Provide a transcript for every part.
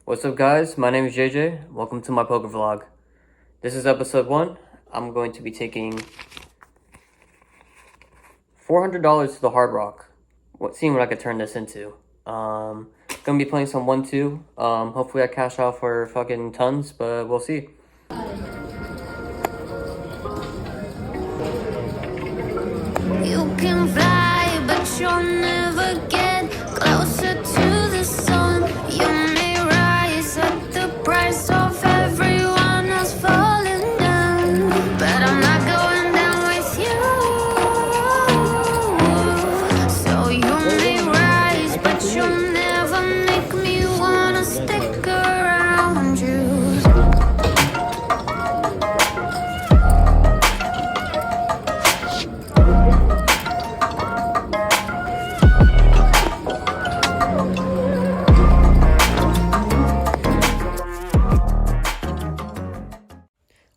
What's up, guys? My name is JJ. Welcome to my poker vlog. This is episode 1. I'm going to be taking $400 to the Hard Rock. Seeing what I could turn this into. Gonna be playing some 1-2. Hopefully I cash out for fucking tons, but we'll see. You can fly, but you'll never get closer to the sun. You may rise at the price of everyone else falling down, but I'm not going down with you. So you may rise, but you'll never make me wanna stick around you.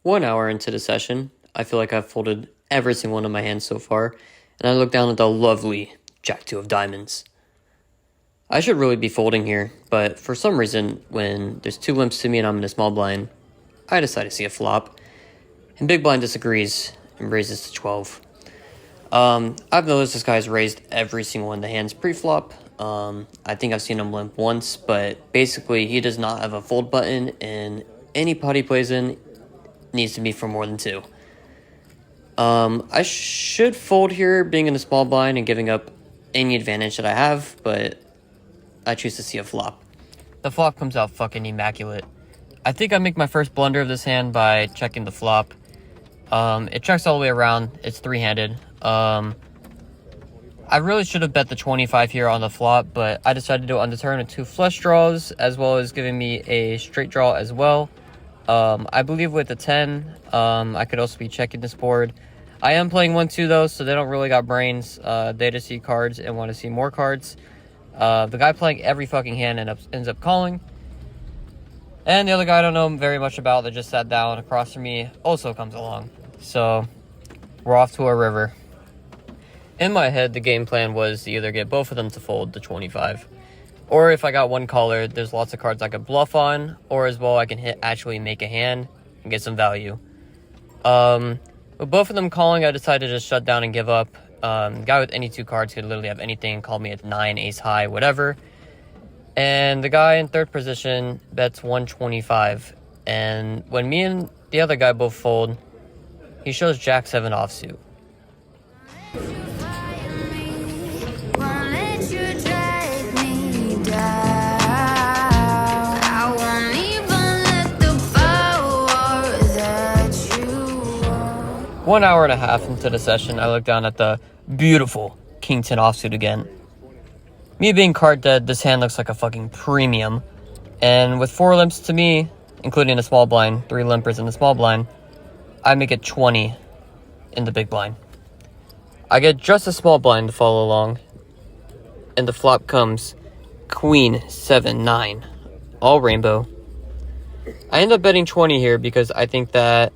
1 hour into the session, I feel like I've folded every single one of my hands so far, and I look down at the lovely Jack-2 of diamonds. I should really be folding here, but for some reason, when there's 2 limps to me and I'm in a small blind, I decide to see a flop, and big blind disagrees and raises to 12. I've noticed this guy's raised every single one of the hands pre-flop. I think I've seen him limp once, but basically he does not have a fold button, and any pot he plays in needs to be for more than 2. I should fold here, being in a small blind and giving up any advantage that I have, but I choose to see a flop. The flop comes out fucking immaculate. I think I make my first blunder of this hand by checking the flop. It checks all the way around. It's 3-handed. I really should have bet the 25 here on the flop, but I decided to do it on the turn with 2 flush draws, as well as giving me a straight draw as well. I believe with the 10, I could also be checking this board. I am playing 1-2 though, so they don't really got brains. They just see cards and want to see more cards. The guy playing every fucking hand ends up calling. And the other guy I don't know very much about that just sat down across from me also comes along. So, we're off to a river. In my head, the game plan was to either get both of them to fold the 25. Or if I got one caller, there's lots of cards I could bluff on, or as well I can actually make a hand and get some value. With both of them calling, I decided to just shut down and give up. The guy with any 2 cards could literally have anything, call me at 9, ace high, whatever. And the guy in third position bets 125. And when me and the other guy both fold, he shows Jack-7 offsuit. One hour and a half into the session, I look down at the beautiful King-10 offsuit again. Me being card dead, this hand looks like a fucking premium. And with 4 limps to me, including a small blind, 3 limpers in the small blind, I make it 20 in the big blind. I get just a small blind to follow along, and the flop comes Queen 7-9, all rainbow. I end up betting 20 here because I think that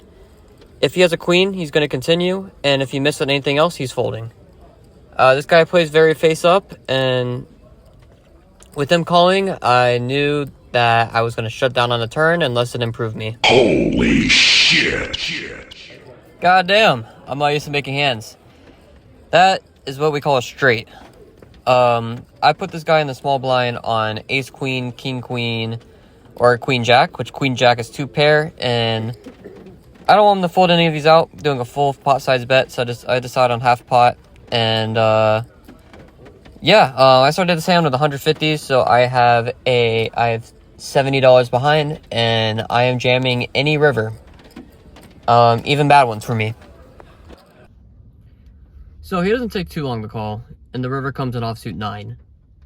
if he has a queen, he's going to continue, and if he misses anything else, he's folding. This guy plays very face up, and with him calling, I knew that I was going to shut down on the turn unless it improved me. Holy shit. God damn, I'm not used to making hands. That is what we call a straight. I put this guy in the small blind on ace queen, king queen, or queen jack, which queen jack is 2 pair, and I don't want him to fold any of these out, doing a full pot size bet, so I decide on half pot, and I started this hand with 150, so I have $70 behind, and I am jamming any river, even bad ones for me. So he doesn't take too long to call, and the river comes in offsuit 9.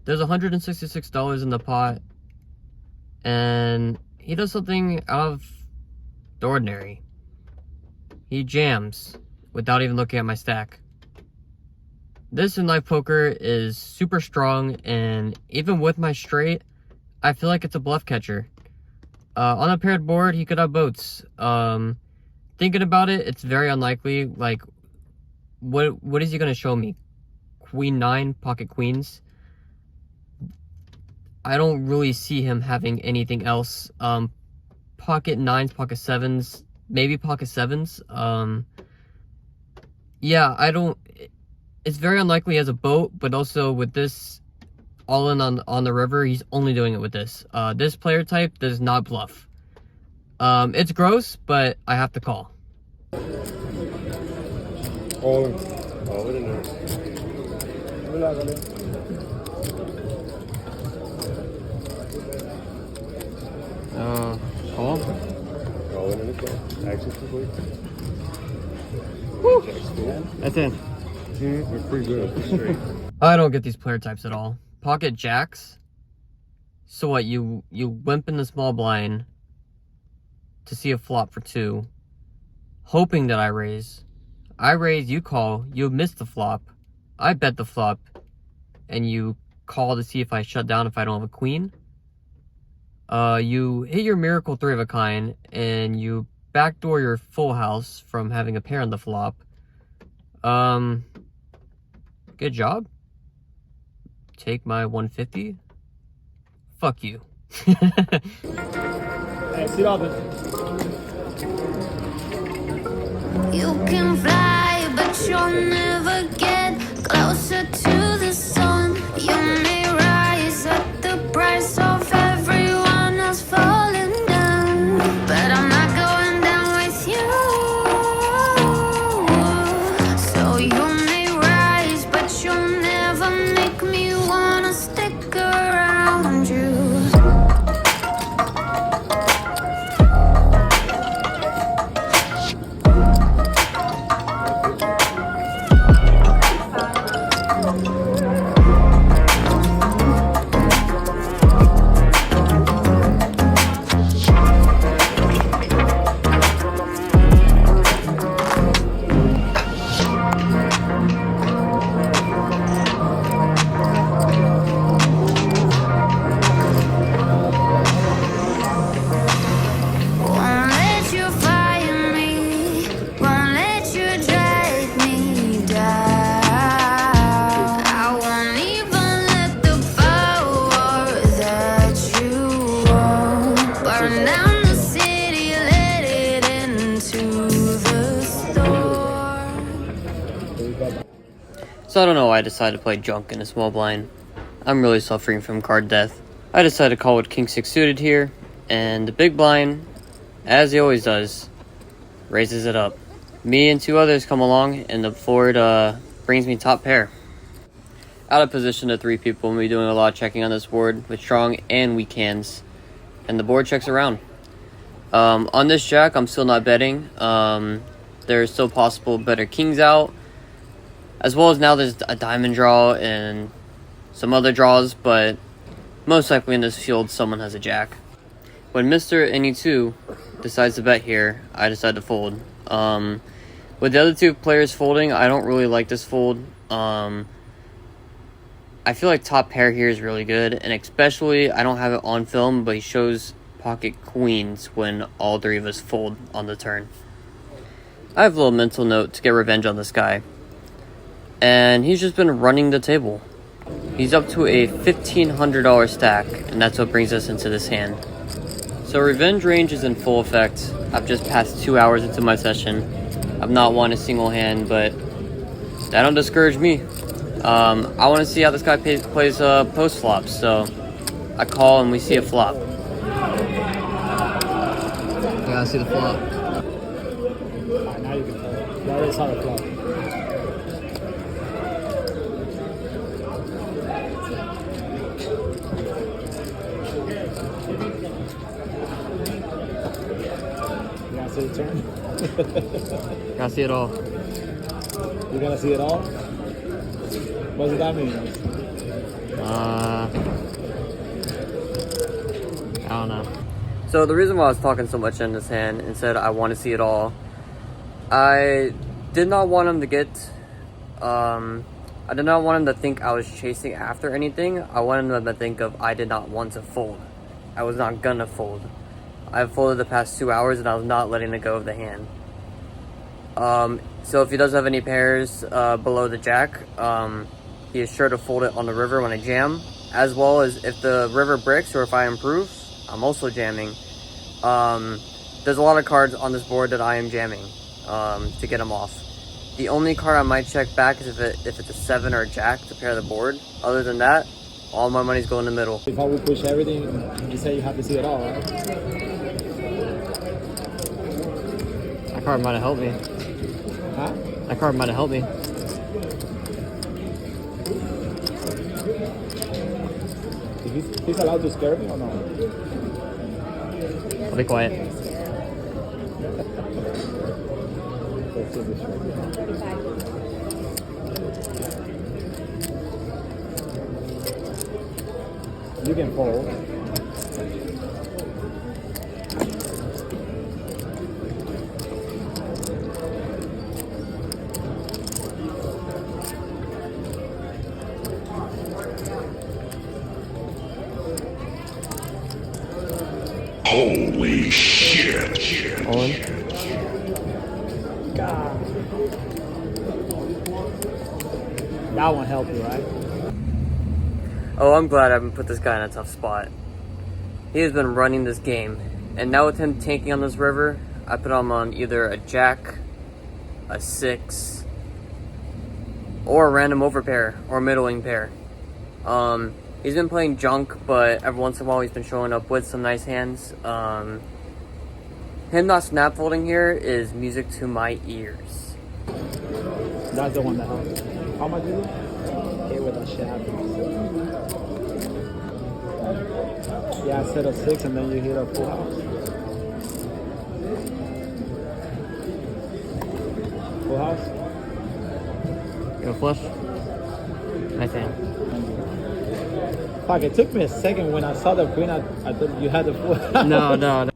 There's $166 in the pot, and he does something out of the ordinary. He jams without even looking at my stack. This in live poker is super strong, and even with my straight, I feel like it's a bluff catcher. On a paired board, he could have boats. Thinking about it, it's very unlikely. Like, what is he going to show me? Queen 9, pocket queens? I don't really see him having anything else. Pocket 9s, pocket 7s, maybe pocket 7s. Yeah, I don't... It's very unlikely he has a boat, but also with this all in on the river, he's only doing it with this. This player type does not bluff. It's gross, but I have to call. Call? That's in. We're pretty good. I don't get these player types at all. Pocket jacks. So what? You wimp in the small blind to see a flop for 2, hoping that I raise. I raise, you call, you miss the flop. I bet the flop, and you call to see if I shut down if I don't have a queen. You hit your miracle 3 of a kind, and you backdoor your full house from having a pair on the flop. Good job. Take my 150. Fuck you. Hey, sit up. You can fly, but you'll never get closer to the sun. You may rise at the price of everyone else falling down, but I'm not going down with you. So you may rise, but you'll never make me wanna stick around you. So I don't know why I decided to play junk in a small blind. I'm really suffering from card death. I decided to call with king 6 suited here, and the big blind, as he always does, raises it up. Me and 2 others come along, and the board brings me top pair. Out of position to 3 people, and we're doing a lot of checking on this board with strong and weak hands, and the board checks around. On this jack, I'm still not betting. There's still possible better kings out, as well as now there's a diamond draw and some other draws, but most likely in this field someone has a jack. When Mr. Any2 decides to bet here, I decide to fold. With the other 2 players folding, I don't really like this fold. I feel like top pair here is really good, and especially, I don't have it on film, but he shows pocket queens when all 3 of us fold on the turn. I have a little mental note to get revenge on this guy, and he's just been running the table. He's up to a $1,500 stack, and that's what brings us into this hand. So revenge range is in full effect. I've just passed 2 hours into my session. I've not won a single hand, but that don't discourage me. I want to see how this guy plays post flops, so I call and we see a flop. Yeah, I see the flop. Alright, now you can tell. You already saw the flop. You gotta see the turn? Gotta see it all. You gotta see it all? What does that mean? I don't know. So the reason why I was talking so much in this hand and said I want to see it all, I did not want him to get, I did not want him to think I was chasing after anything. I wanted him to think of I did not want to fold. I was not gonna fold. I've folded the past 2 hours and I was not letting it go of the hand. So if he does have any pairs below the jack, he is sure to fold it on the river when I jam. as well as if the river breaks or if I improve, I'm also jamming. There's a lot of cards on this board that I am jamming to get them off. The only card I might check back is if it's a 7 or a jack to pair the board. Other than that, all my money's going in the middle. If I would push everything, you say you have to see it all, right? That card might have helped me. Huh? That card might have helped me. He's allowed to scare me or no? I'll be quiet. You can fold. Holy shit. All in. God. That one helped you, right? Oh, I'm glad I haven't put this guy in a tough spot. He has been running this game, and now with him tanking on this river, I put him on either a jack, a 6, or a random overpair or middling pair. He's been playing junk, but every once in a while he's been showing up with some nice hands. Him not snap folding here is music to my ears. That's the one that helped. How much is it? Hit with a shaft. Yeah, set of 6 and then you hit a full house. Full house? You go flush? Nice hand. Fuck, it took me a second when I saw the queen. I thought you had the full house. No.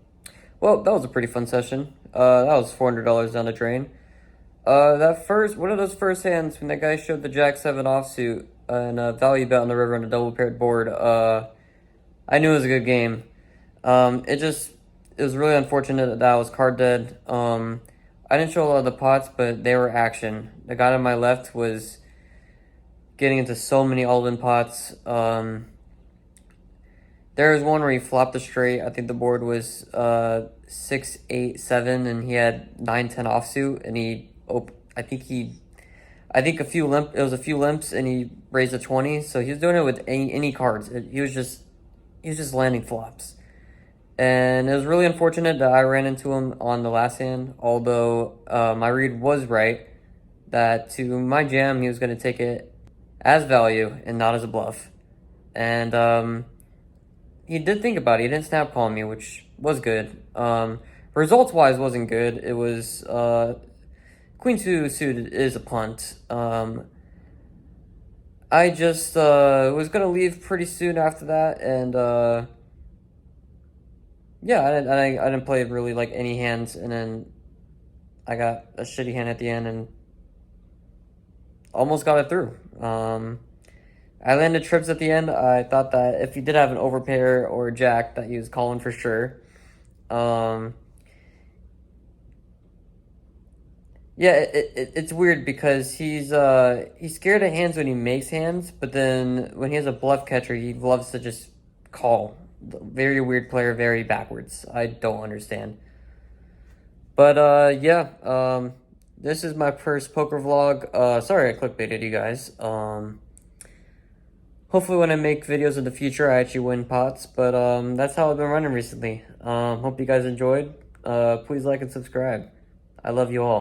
Well, that was a pretty fun session. That was $400 down the drain. One of those first hands when that guy showed the Jack 7 offsuit and value bet on the river on a double paired board, I knew it was a good game. It was really unfortunate that I was card dead. I didn't show a lot of the pots, but they were action. The guy on my left was getting into so many all-in pots. There was one where he flopped a straight. I think the board was 6, 8, 7, and he had 9, 10 offsuit, and I think a few limps, and he raised a 20. So he was doing it with any cards. He was just landing flops, and it was really unfortunate that I ran into him on the last hand. Although my read was right, that to my jam he was going to take it as value and not as a bluff, and he did think about it. He didn't snap call me, which was good. Results wise wasn't good. It was queen suited is a punt. I just was gonna leave pretty soon after that, and yeah, I didn't play really like any hands, and then I got a shitty hand at the end and almost got it through. I landed trips at the end. I thought that if he did have an overpair or a jack, that he was calling for sure. Yeah, it's weird because he's scared of hands when he makes hands, but then when he has a bluff catcher, he loves to just call. Very weird player, very backwards. I don't understand. But yeah, this is my first poker vlog. Sorry I clickbaited you guys. Hopefully when I make videos in the future, I actually win pots, but that's how I've been running recently. Hope you guys enjoyed. Please like and subscribe. I love you all.